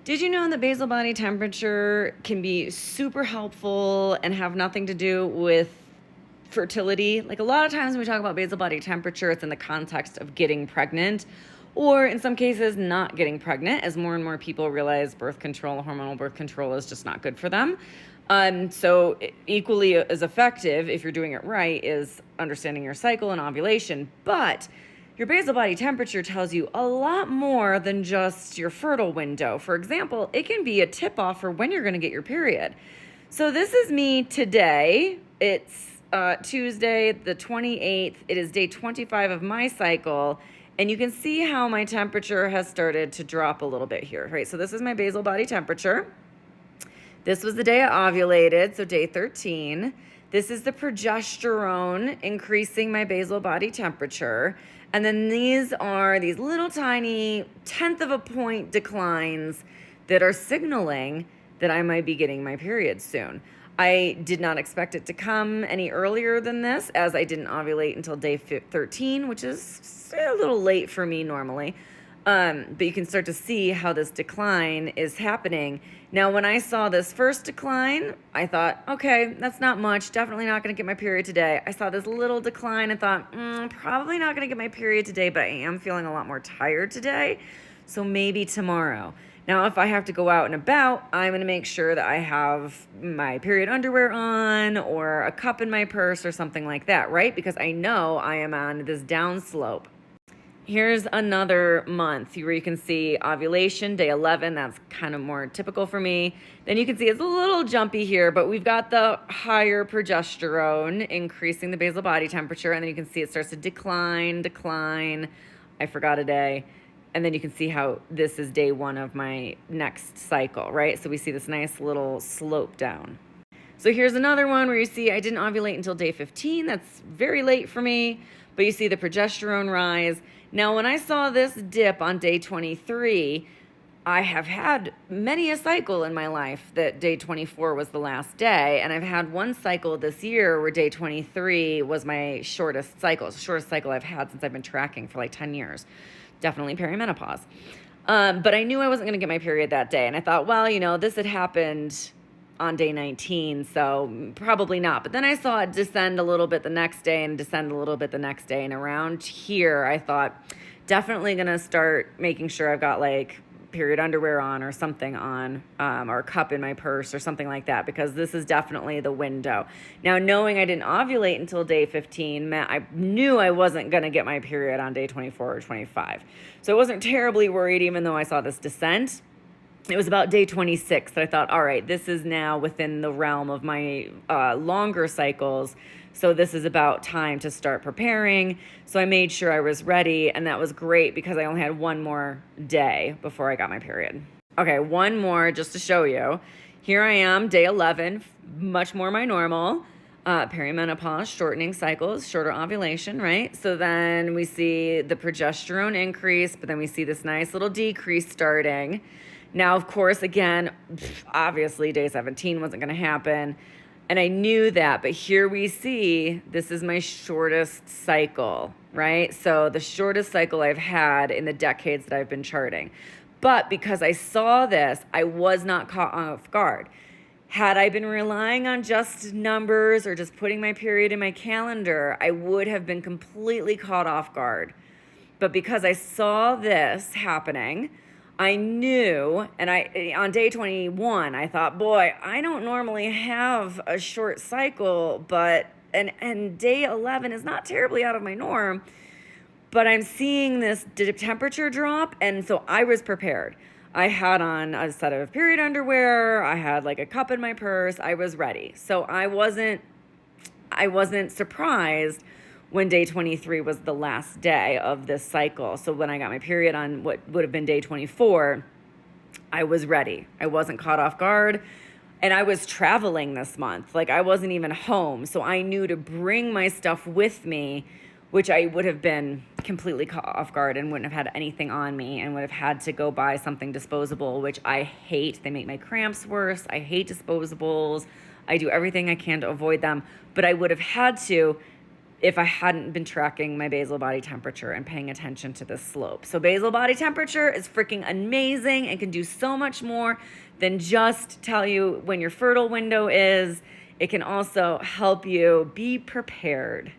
Did you know that basal body temperature can be super helpful and have nothing to do with fertility? Like a lot of times when we talk about basal body temperature, it's in the context of getting pregnant, or in some cases, not getting pregnant, as more and more people realize birth control, hormonal birth control is just not good for them. So equally as effective, if you're doing it right, is understanding your cycle and ovulation. But your basal body temperature tells you a lot more than just your fertile window. For example, it can be a tip-off for when you're going to get your period. So this is me today. It's Tuesday, the 28th. It is day 25 of my cycle. And you can see how my temperature has started to drop a little bit here, right? So this is my basal body temperature. This was the day I ovulated, so day 13. This is the progesterone increasing my basal body temperature. And then these are these little tiny 1/10 of a point declines that are signaling that I might be getting my period soon. I did not expect it to come any earlier than this, as I didn't ovulate until day 13, which is a little late for me normally. But you can start to see how this decline is happening. Now, when I saw this first decline, I thought, okay, that's not much. Definitely not going to get my period today. I saw this little decline and thought, probably not going to get my period today, but I am feeling a lot more tired today. So maybe tomorrow. Now, if I have to go out and about, I'm going to make sure that I have my period underwear on or a cup in my purse or something like that, right? Because I know I am on this down slope. Here's another month where you can see ovulation, day 11. That's kind of more typical for me. Then you can see it's a little jumpy here, but we've got the higher progesterone increasing the basal body temperature. And then you can see it starts to decline. I forgot a day. And then you can see how this is day 1 of my next cycle, right? So we see this nice little slope down. So here's another one where you see I didn't ovulate until day 15. That's very late for me, but you see the progesterone rise. Now, when I saw this dip on day 23, I have had many a cycle in my life that day 24 was the last day. And I've had one cycle this year where day 23 was my shortest cycle. It's the shortest cycle I've had since I've been tracking for like 10 years. Definitely perimenopause. But I knew I wasn't going to get my period that day. And I thought, well, this had happened on day 19, so probably not. But then I saw it descend a little bit the next day and descend a little bit the next day. And around here, I thought, definitely going to start making sure I've got like period underwear on or something on, or a cup in my purse or something like that, because this is definitely the window. Now, knowing I didn't ovulate until day 15 meant I knew I wasn't going to get my period on day 24 or 25. So I wasn't terribly worried, even though I saw this descent. It was about day 26 that I thought, all right, this is now within the realm of my longer cycles. So this is about time to start preparing. So I made sure I was ready, and that was great because I only had one more day before I got my period. Okay, one more just to show you. Here I am, day 11, much more my normal. Perimenopause, shortening cycles, shorter ovulation, right? So then we see the progesterone increase, but then we see this nice little decrease starting. Now, of course, again, obviously day 17 wasn't going to happen. And I knew that, but here we see this is my shortest cycle, right? So the shortest cycle I've had in the decades that I've been charting. But because I saw this, I was not caught off guard. Had I been relying on just numbers or just putting my period in my calendar, I would have been completely caught off guard. But because I saw this happening, I knew, and on day 21, I thought, boy, I don't normally have a short cycle, but, and day 11 is not terribly out of my norm, but I'm seeing this temperature drop, and so I was prepared. I had on a set of period underwear, I had like a cup in my purse, I was ready. So I wasn't surprised when day 23 was the last day of this cycle. So when I got my period on what would have been day 24, I was ready. I wasn't caught off guard. And I was traveling this month. Like I wasn't even home. So I knew to bring my stuff with me, which I would have been completely caught off guard and wouldn't have had anything on me and would have had to go buy something disposable, which I hate. They make my cramps worse. I hate disposables. I do everything I can to avoid them. But I would have had to if I hadn't been tracking my basal body temperature and paying attention to this slope. So basal body temperature is freaking amazing and can do so much more than just tell you when your fertile window is. It can also help you be prepared